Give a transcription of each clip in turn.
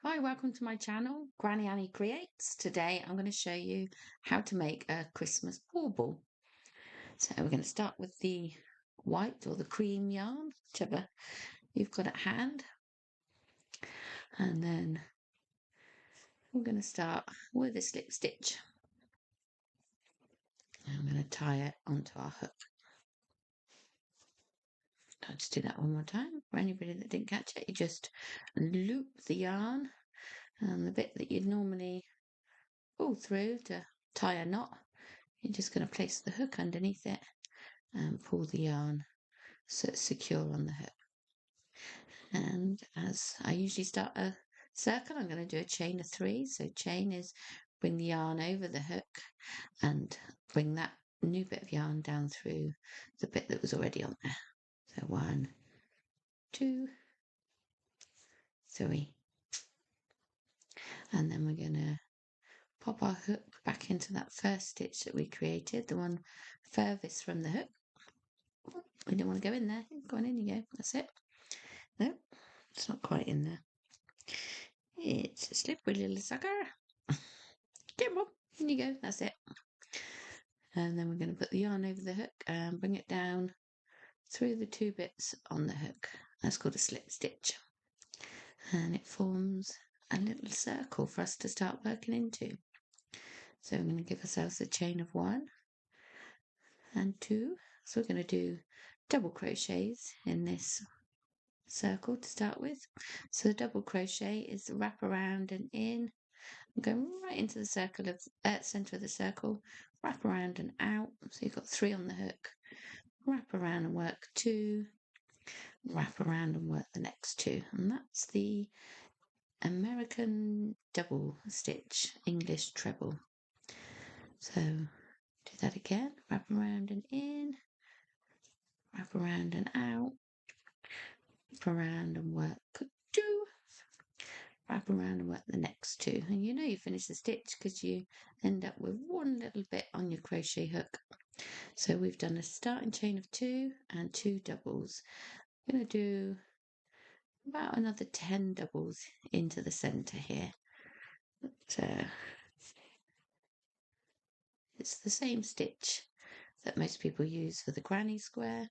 Hi, welcome to my channel, Granny Annie Creates. Today I'm going to show you how to make a Christmas bauble. So we're going to start with the white or the cream yarn, whichever you've got at hand. And then we're going to start with a slip stitch. I'm going to tie it onto our hook. I'll just do that one more time. For anybody that didn't catch it, you just loop the yarn and the bit that you'd normally pull through to tie a knot, you're just going to place the hook underneath it and pull the yarn so it's secure on the hook. And as I usually start a circle, I'm going to do a chain of 3. So chain is bring the yarn over the hook and bring that new bit of yarn down through the bit that was already on there. So 1, 2, 3. And then we're going to pop our hook back into that first stitch that we created, the one furthest from the hook. We don't want to go in there. Go on, in you go. That's it. No, it's not quite in there. It's a slippery little sucker. Come on, in you go. That's it. And then we're going to put the yarn over the hook and bring it down through the 2 bits on the hook. That's called a slip stitch. And it forms a little circle for us to start working into. So we're going to give ourselves a chain of 1 and 2. So we're going to do double crochets in this circle to start with. So the double crochet is wrap around and in. I'm going right into the circle of center of the circle, wrap around and out. So you've got 3 on the hook. Wrap around and work 2. Wrap around and work the next 2, and that's the American double stitch, English treble. So do that again. Wrap around and in. Wrap around and out. Wrap around and work 2. Wrap around and work the next 2, and you know you finish the stitch because you end up with one little bit on your crochet hook. So we've done a starting chain of 2 and 2 doubles. I'm going to do about another 10 doubles into the center here. So it's the same stitch that most people use for the granny square,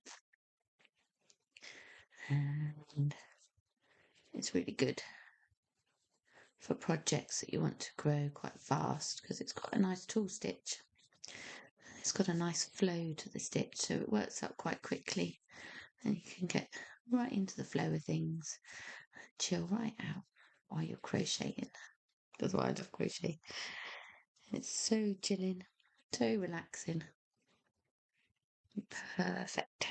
and it's really good for projects that you want to grow quite fast because it's got a nice tulle stitch. It's got a nice flow to the stitch, so it works up quite quickly and you can get right into the flow of things and chill right out while you're crocheting. That's why I love crochet. It's so chilling, so relaxing. Perfect.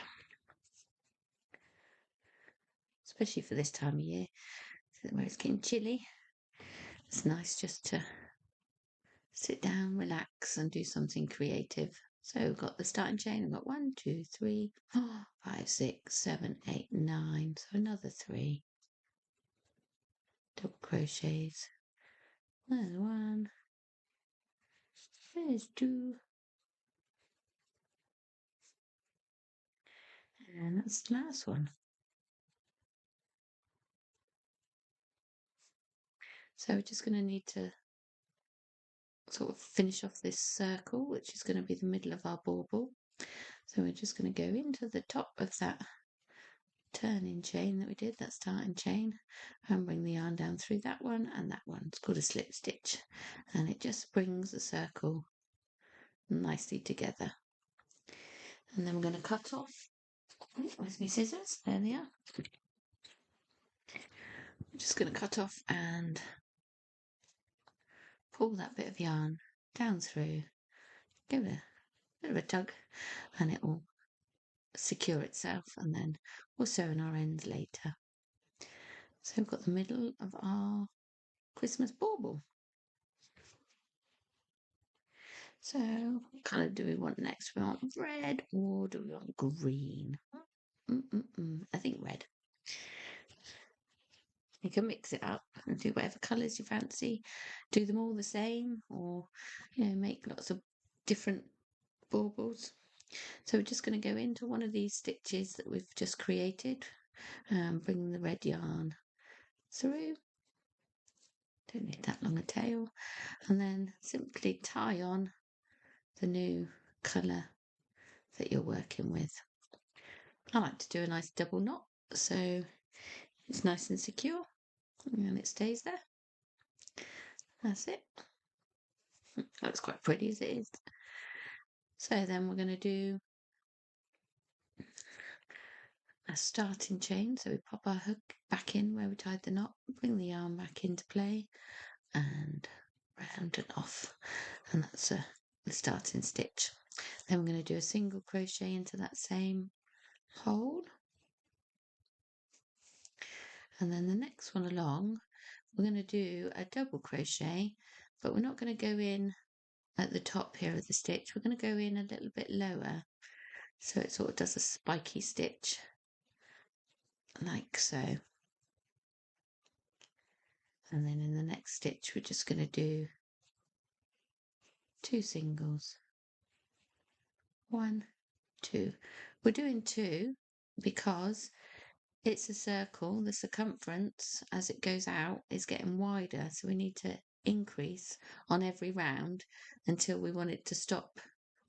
Especially for this time of year where it's getting chilly. It's nice just to sit down, relax and do something creative. So we've got the starting chain. I've got 1, 2, 3, 4, 5, 6, 7, 8, 9. So another 3 double crochets. There's 1. There's 2. And that's the last one. So we're just going to need to sort of finish off this circle, which is going to be the middle of our bauble. So we're just going to go into the top of that turning chain that we did, that starting chain, and bring the yarn down through that one and that one. It's called a slip stitch, and it just brings the circle nicely together. And then we're going to cut off. Where's my scissors? There they are. I'm just going to cut off and pull that bit of yarn down through, give it a bit of a tug, and it will secure itself, and then we'll sew in our ends later. So we've got the middle of our Christmas bauble. So what colour do we want next? We want red or do we want green? I think red. You can mix it up and do whatever colours you fancy. Do them all the same, or make lots of different baubles. So we're just going to go into one of these stitches that we've just created and bring the red yarn through don't need that long a tail, and then simply tie on the new colour that you're working with. I like to do a nice double knot so it's nice and secure and it stays there. That's it. Looks quite pretty as it is. So then we're going to do a starting chain. So we pop our hook back in where we tied the knot, bring the yarn back into play and round and off, and that's the starting stitch. Then we're going to do a single crochet into that same hole, and then the next one along we're going to do a double crochet, but we're not going to go in at the top here of the stitch. We're going to go in a little bit lower so it sort of does a spiky stitch like so, and then in the next stitch we're just going to do 2 singles, 1, 2. We're doing 2 because it's a circle. The circumference as it goes out is getting wider, so we need to increase on every round until we want it to stop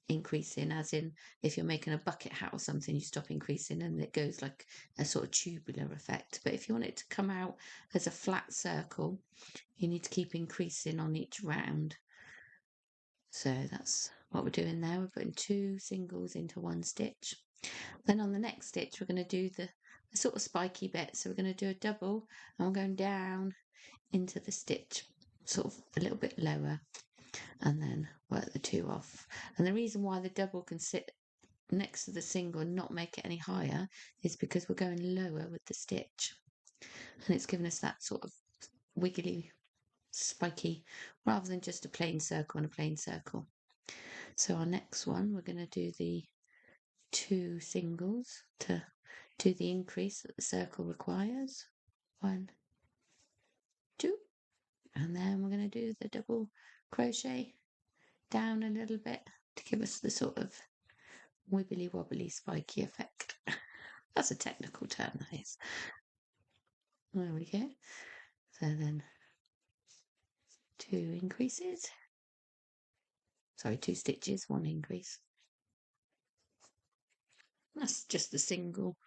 increasing, as in if you're making a bucket hat or something, you stop increasing and it goes like a sort of tubular effect. But if you want it to come out as a flat circle, you need to keep increasing on each round. So that's what we're doing there. We're putting 2 singles into 1 stitch. Then on the next stitch we're going to do the sort of spiky bit, so we're going to do a double and we're going down into the stitch sort of a little bit lower and then work the 2 off. And the reason why the double can sit next to the single and not make it any higher is because we're going lower with the stitch, and it's giving us that sort of wiggly spiky rather than just a plain circle and a plain circle. So our next one we're going to do the 2 singles to do the increase that the circle requires. 1, 2, and then we're going to do the double crochet down a little bit to give us the sort of wibbly wobbly spiky effect. That's a technical term, that is. There we go. So then 2 increases. Sorry, 2 stitches, 1 increase. That's just the single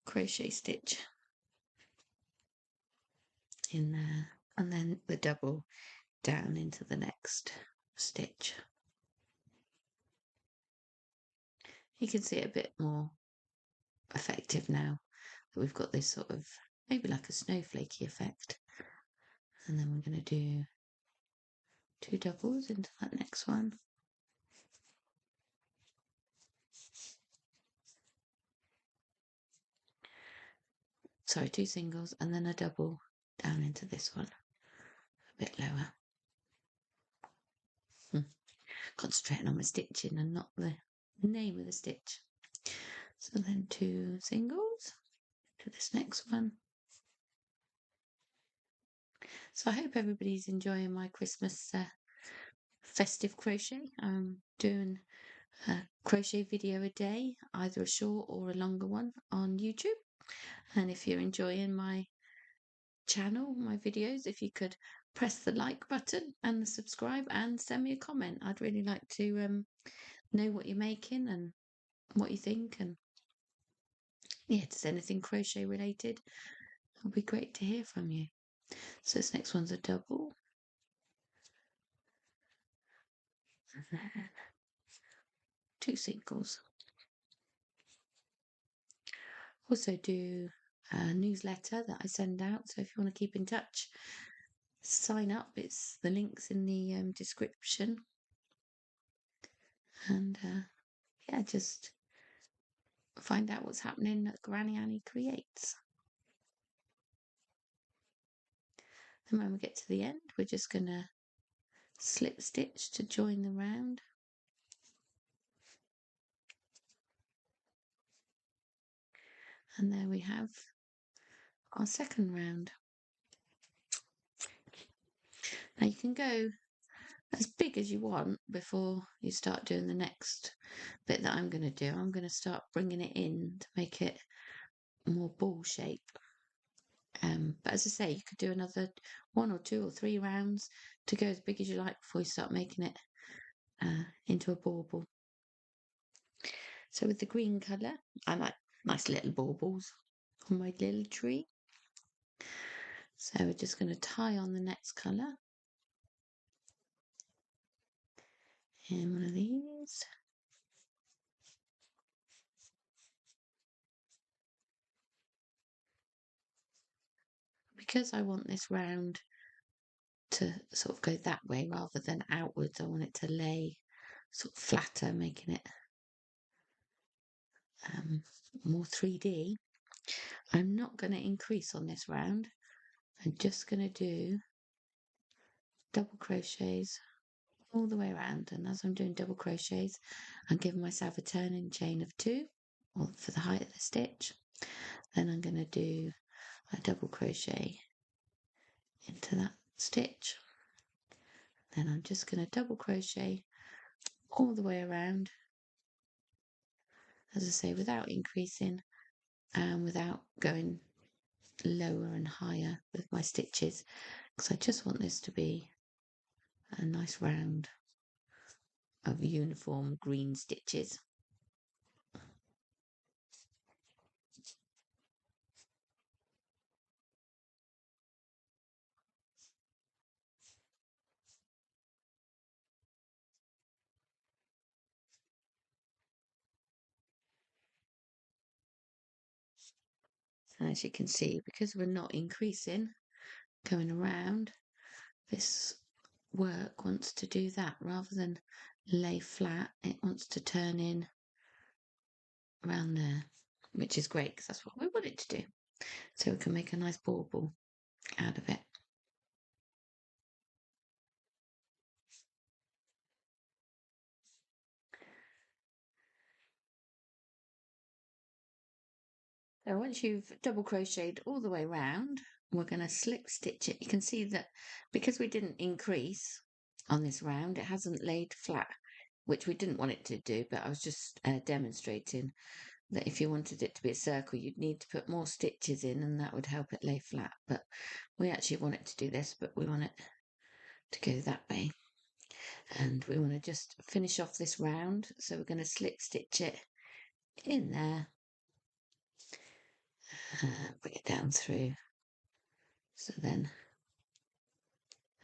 crochet stitch in there, and then the double down into the next stitch. You can see it a bit more effective now that we've got this sort of maybe like a snowflakey effect. And then we're going to do 2 doubles into that next one. Sorry, 2 singles and then a double down into this one, a bit lower. Concentrating on my stitching and not the name of the stitch. So then 2 singles to this next one. So I hope everybody's enjoying my Christmas festive crochet. I'm doing a crochet video a day, either a short or a longer one on YouTube. And if you're enjoying my channel, my videos, if you could press the like button and the subscribe and send me a comment. I'd really like to know what you're making and what you think, and yeah, just anything crochet related. It'll be great to hear from you. So this next one's a double. And then 2 singles. Also do a newsletter that I send out, so if you want to keep in touch, sign up. It's the links in the description, and yeah, just find out what's happening at Granny Annie Creates. And when we get to the end, we're just going to slip stitch to join the round. And there we have our second round. Now you can go as big as you want before you start doing the next bit that I'm going to do. I'm going to start bringing it in to make it more ball shape. But as I say, you could do another 1 or 2 or 3 rounds to go as big as you like before you start making it into a bauble. So with the green colour, I like nice little baubles on my little tree. So we're just going to tie on the next colour in one of these. Because I want this round to sort of go that way rather than outwards, I want it to lay sort of flatter, making it more 3D. I'm not going to increase on this round. I'm just going to do double crochets all the way around, and as I'm doing double crochets, I'm giving myself a turning chain of 2 or for the height of the stitch. Then I'm going to do a double crochet into that stitch. Then I'm just going to double crochet all the way around, as I say, without increasing and without going lower and higher with my stitches, because I just want this to be a nice round of uniform green stitches. And as you can see, because we're not increasing, going around, this work wants to do that rather than lay flat. It wants to turn in around there, which is great because that's what we want it to do. So we can make a nice bauble out of it. So once you've double crocheted all the way around, we're going to slip stitch it. You can see that because we didn't increase on this round, it hasn't laid flat, which we didn't want it to do, but I was just demonstrating that if you wanted it to be a circle, you'd need to put more stitches in and that would help it lay flat. But we actually want it to do this, but we want it to go that way. And we want to just finish off this round. So we're going to slip stitch it in there, bring it down through. So then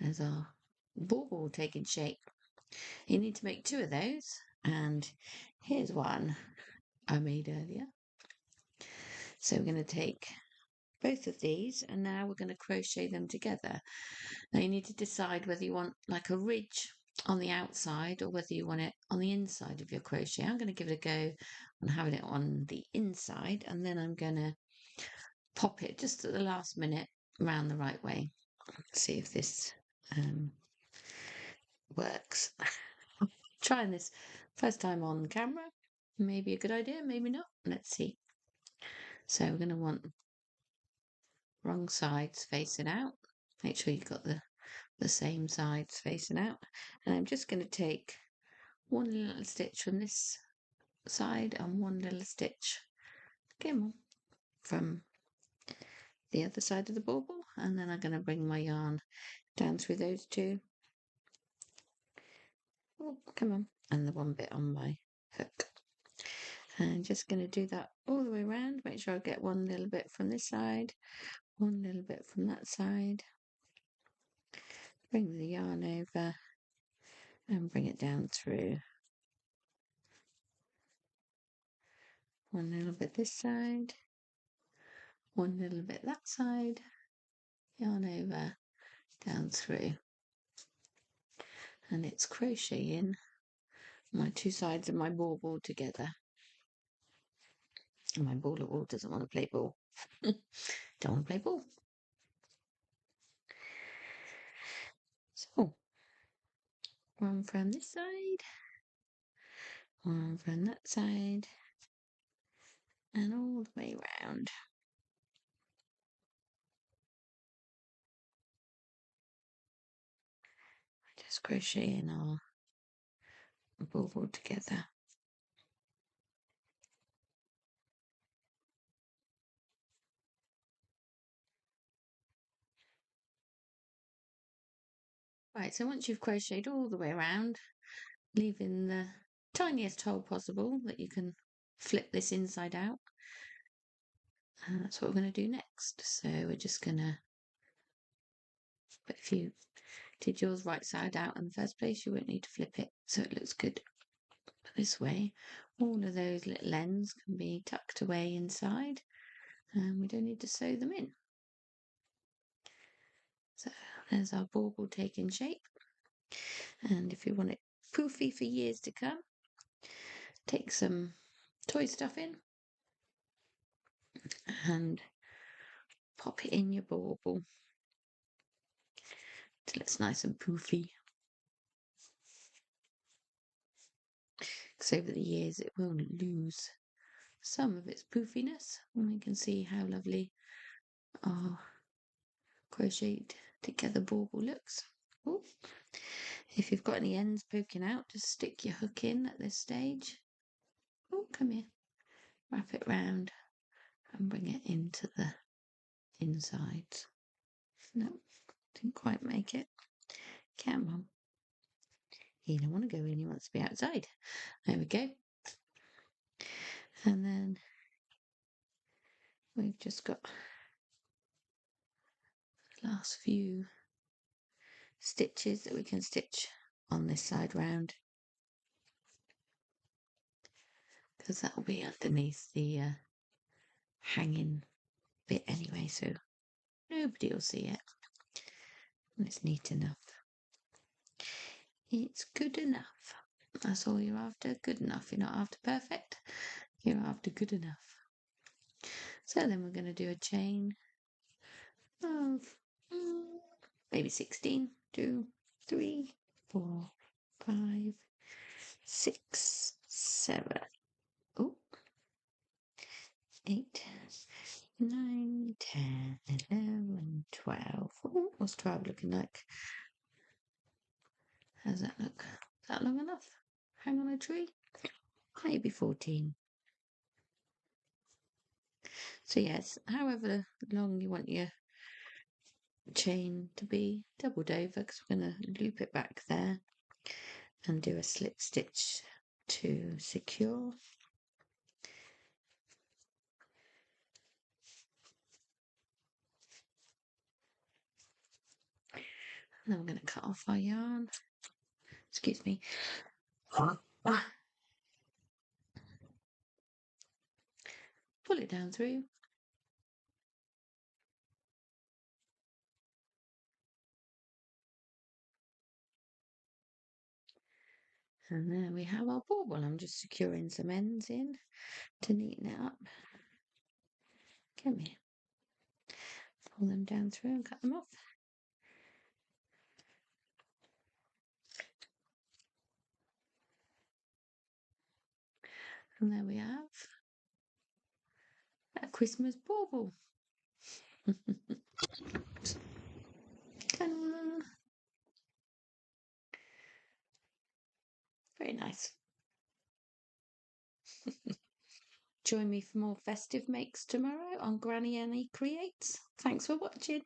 there's our bauble taking shape. You need to make 2 of those, and here's one I made earlier. So we're going to take both of these and now we're going to crochet them together. Now you need to decide whether you want like a ridge on the outside or whether you want it on the inside of your crochet. I'm going to give it a go on having it on the inside, and then I'm going to pop it just at the last minute around the right way. See if this works. Trying this first time on camera. Maybe a good idea, maybe not. Let's see. So we're going to want wrong sides facing out. Make sure you've got the same sides facing out. And I'm just going to take one little stitch from this side and one little stitch again from the other side of the bauble, and then I'm going to bring my yarn down through those 2. Oh, come on. And the one bit on my hook. And just going to do that all the way around. Make sure I get one little bit from this side, one little bit from that side. Bring the yarn over and bring it down through. One little bit this side, one little bit that side, yarn over, down through. And it's crocheting my 2 sides of my bauble together. And my ball of wool doesn't want to play ball. Don't want to play ball. So, one from this side, one from that side, and all the way round. Just crocheting our bauble together. Right, so once you've crocheted all the way around, leaving the tiniest hole possible that you can flip this inside out, and that's what we're going to do next. So we're just going to, but if you did yours right side out in the first place, you won't need to flip it, so it looks good. But this way, all of those little ends can be tucked away inside, and we don't need to sew them in. So there's our bauble taking shape. And if you want it poofy for years to come, take some toy stuff in and pop it in your bauble till it's nice and poofy. Because over the years it will lose some of its poofiness, and we can see how lovely our crocheted together bauble looks. Ooh. If you've got any ends poking out, just stick your hook in at this stage. Oh, come here. Wrap it round and bring it into the inside. No, didn't quite make it. Come on. He don't want to go in, he wants to be outside. There we go. And then we've just got the last few stitches that we can stitch on this side round, because that will be underneath the hanging bit anyway, so nobody will see it. And it's neat enough. It's good enough. That's all you're after. Good enough. You're not after perfect. You're after good enough. So then we're going to do a chain of maybe 16, 2, 3, 4, 5, 6, 7, 8, 9, 10, 11, 12. Ooh, what's 12 looking like? How's that look? Is that long enough? Hang on a tree? Maybe 14. So yes, however long you want your chain to be, doubled over, because we're going to loop it back there and do a slip stitch to secure. And then we're going to cut off our yarn. Excuse me. Pull it down through. And there we have our bauble. I'm just securing some ends in to neaten it up. Come here. Pull them down through and cut them off. And there we have a Christmas bauble. Very nice. Join me for more festive makes tomorrow on Granny Annie Creates. Thanks for watching.